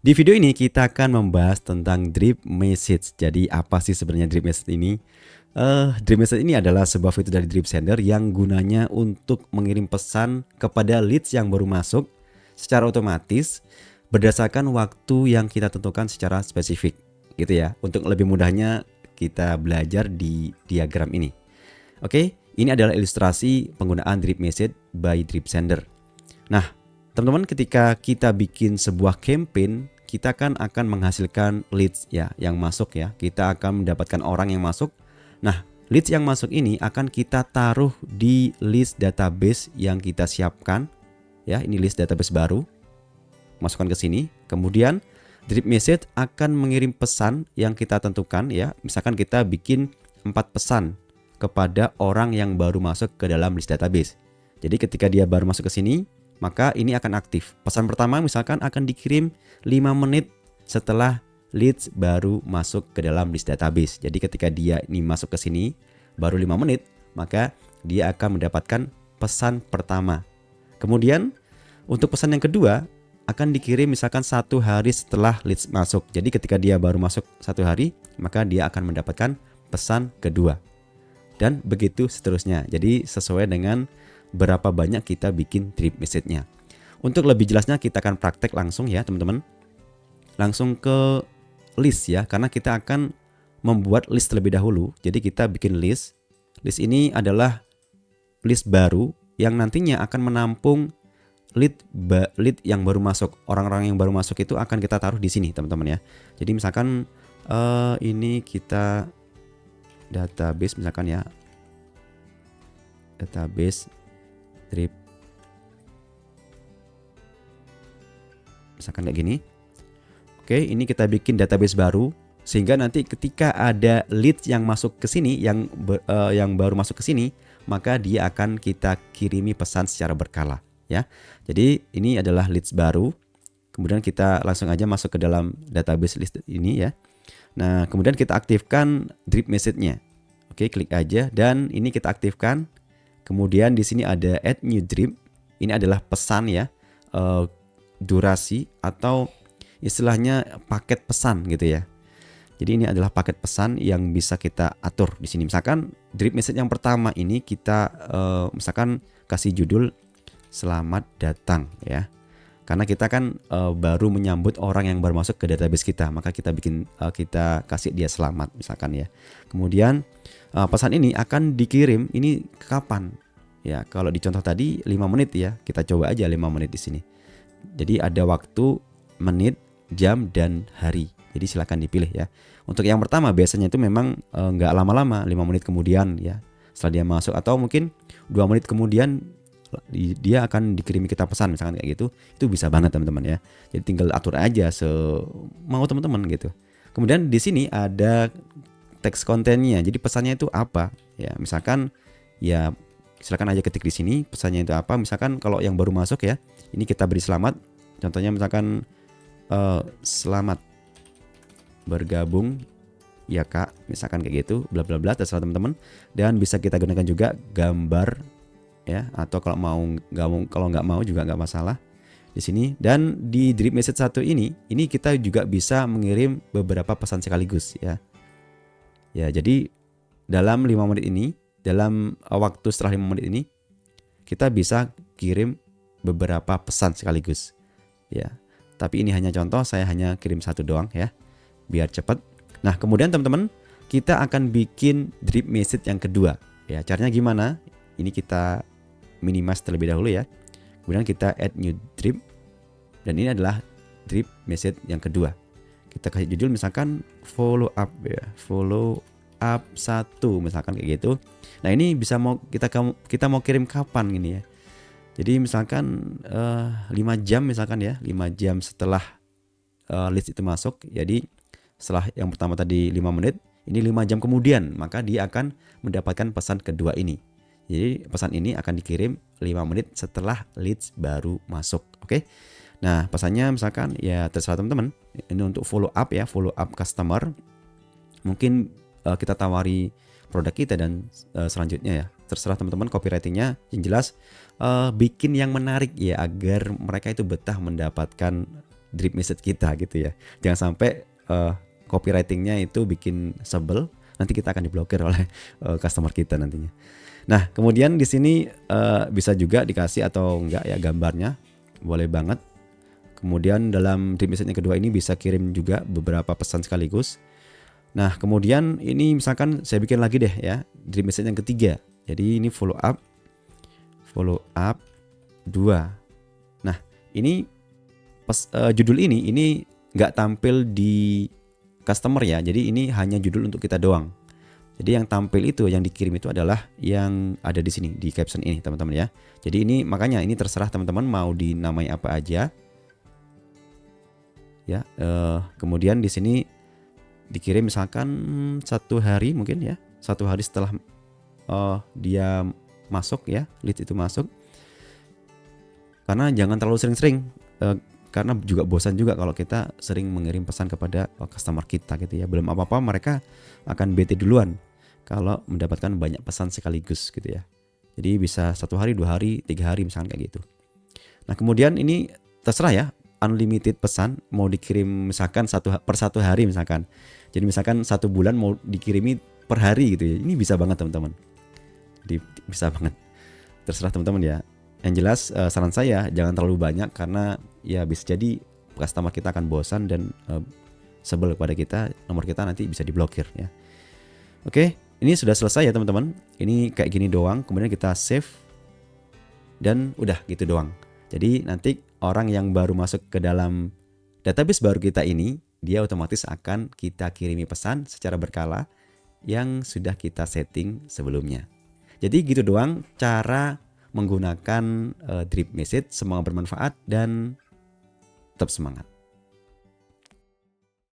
Di video ini kita akan membahas tentang drip message. Jadi apa sih sebenarnya drip message ini? Drip message ini adalah sebuah fitur dari drip sender yang gunanya untuk mengirim pesan kepada leads yang baru masuk secara otomatis berdasarkan waktu yang kita tentukan secara spesifik, gitu ya. Untuk lebih mudahnya kita belajar di diagram ini. Oke, ini adalah ilustrasi penggunaan drip message by drip sender. Nah, teman-teman, ketika kita bikin sebuah campaign, kita kan akan menghasilkan leads ya yang masuk ya. Kita akan mendapatkan orang yang masuk. Nah, leads yang masuk ini akan kita taruh di list database yang kita siapkan ya. Ini list database baru. Masukkan ke sini. Kemudian drip message akan mengirim pesan yang kita tentukan ya. Misalkan kita bikin 4 pesan kepada orang yang baru masuk ke dalam list database. Jadi ketika dia baru masuk ke sini, maka ini akan aktif. Pesan pertama misalkan akan dikirim 5 menit setelah leads baru masuk ke dalam list database. Jadi ketika dia ini masuk ke sini baru 5 menit, maka dia akan mendapatkan pesan pertama. Kemudian untuk pesan yang kedua akan dikirim misalkan 1 hari setelah leads masuk. Jadi ketika dia baru masuk 1 hari, maka dia akan mendapatkan pesan kedua. Dan begitu seterusnya. Jadi sesuai dengan berapa banyak kita bikin drip message-nya. Untuk lebih jelasnya kita akan praktek langsung ya teman-teman. Langsung ke list ya, karena kita akan membuat list terlebih dahulu. Jadi kita bikin list. List ini adalah list baru yang nantinya akan menampung lead yang baru masuk. Orang-orang yang baru masuk itu akan kita taruh di sini teman-teman ya. Jadi misalkan ini kita database misalkan ya. Database drip misalkan kayak gini. Oke, ini kita bikin database baru sehingga nanti ketika ada leads yang masuk ke sini yang baru masuk ke sini, maka dia akan kita kirimi pesan secara berkala ya. Jadi ini adalah leads baru. Kemudian kita langsung aja masuk ke dalam database list ini ya. Nah, kemudian kita aktifkan drip message-nya. Oke, klik aja dan ini kita aktifkan. Kemudian di sini ada add new drip. Ini adalah pesan ya, durasi atau istilahnya paket pesan gitu ya. Jadi ini adalah paket pesan yang bisa kita atur di sini. Misalkan drip message yang pertama ini kita misalkan kasih judul selamat datang ya. Karena kita kan baru menyambut orang yang baru masuk ke database kita, maka kita kita kasih dia selamat misalkan ya. Kemudian pesan ini akan dikirim ini kapan? Ya, kalau di contoh tadi 5 menit ya. Kita coba aja 5 menit di sini. Jadi ada waktu, menit, jam dan hari. Jadi silakan dipilih ya. Untuk yang pertama biasanya itu memang nggak lama-lama, 5 menit kemudian ya. Setelah dia masuk atau mungkin 2 menit kemudian dia akan dikirimi kita pesan misalkan kayak gitu. Itu bisa banget teman-teman ya. Jadi tinggal atur aja semau teman-teman gitu. Kemudian di sini ada teks kontennya. Jadi pesannya itu apa? Ya, misalkan ya silakan aja ketik di sini pesannya itu apa. Misalkan kalau yang baru masuk ya, ini kita beri selamat. Contohnya misalkan selamat bergabung ya Kak, misalkan kayak gitu, bla bla bla, terserah teman-teman. Dan bisa kita gunakan juga gambar ya, atau kalau nggak mau juga nggak masalah di sini. Dan di drip message 1 ini kita juga bisa mengirim beberapa pesan sekaligus ya. Ya, jadi dalam 5 menit ini, dalam waktu setelah 5 menit ini kita bisa kirim beberapa pesan sekaligus ya. Tapi ini hanya contoh, saya hanya kirim 1 doang ya, biar cepat. Nah, kemudian teman-teman, kita akan bikin drip message yang kedua ya. Caranya gimana? Ini kita minimize terlebih dahulu ya. Kemudian kita add new drip. Dan ini adalah drip message yang kedua. Kita kasih judul misalkan follow up ya, follow up 1 misalkan kayak gitu. Nah, ini bisa kita mau kirim kapan gini ya. Jadi misalkan 5 jam misalkan ya, 5 jam setelah list itu masuk. Jadi setelah yang pertama tadi 5 menit, ini 5 jam kemudian maka dia akan mendapatkan pesan kedua ini. Jadi pesan ini akan dikirim 5 menit setelah leads baru masuk. Oke. Nah, pesannya misalkan ya terserah teman-teman. Ini untuk follow up ya, follow up customer. Mungkin kita tawari produk kita dan selanjutnya ya. Terserah teman-teman copywritingnya. Yang jelas bikin yang menarik ya, agar mereka itu betah mendapatkan drip message kita gitu ya. Jangan sampai copywritingnya itu bikin sebel, nanti kita akan diblokir oleh customer kita nantinya. Nah, kemudian di sini bisa juga dikasih atau enggak ya gambarnya, boleh banget. Kemudian dalam drip message yang kedua ini bisa kirim juga beberapa pesan sekaligus. Nah, kemudian ini misalkan saya bikin lagi deh ya, drip message yang ketiga. Jadi ini follow up 2. Nah, ini judul ini nggak tampil di customer ya. Jadi ini hanya judul untuk kita doang. Jadi yang tampil itu, yang dikirim itu adalah yang ada di sini di caption ini, teman-teman ya. Jadi ini makanya ini terserah teman-teman mau dinamai apa aja. Ya, kemudian di sini dikirim misalkan 1 hari mungkin ya, 1 hari setelah dia masuk ya, lead itu masuk. Karena jangan terlalu sering-sering, karena juga bosan juga kalau kita sering mengirim pesan kepada customer kita gitu ya. Belum apa-apa mereka akan bete duluan kalau mendapatkan banyak pesan sekaligus gitu ya. Jadi bisa 1 hari, 2 hari, 3 hari misalkan kayak gitu. Nah, kemudian ini terserah ya, unlimited pesan mau dikirim misalkan per 1 hari misalkan. Jadi misalkan 1 bulan mau dikirimi per hari gitu ya. Ini bisa banget teman-teman. Jadi bisa banget. Terserah teman-teman ya. Yang jelas saran saya jangan terlalu banyak karena ya bisa jadi customer kita akan bosan dan sebel kepada kita, nomor kita nanti bisa diblokir ya. Oke, ini sudah selesai ya teman-teman. Ini kayak gini doang, kemudian kita save dan udah gitu doang. Jadi nanti orang yang baru masuk ke dalam database baru kita ini, dia otomatis akan kita kirimi pesan secara berkala yang sudah kita setting sebelumnya. Jadi gitu doang cara menggunakan drip message. Semoga bermanfaat dan tetap semangat.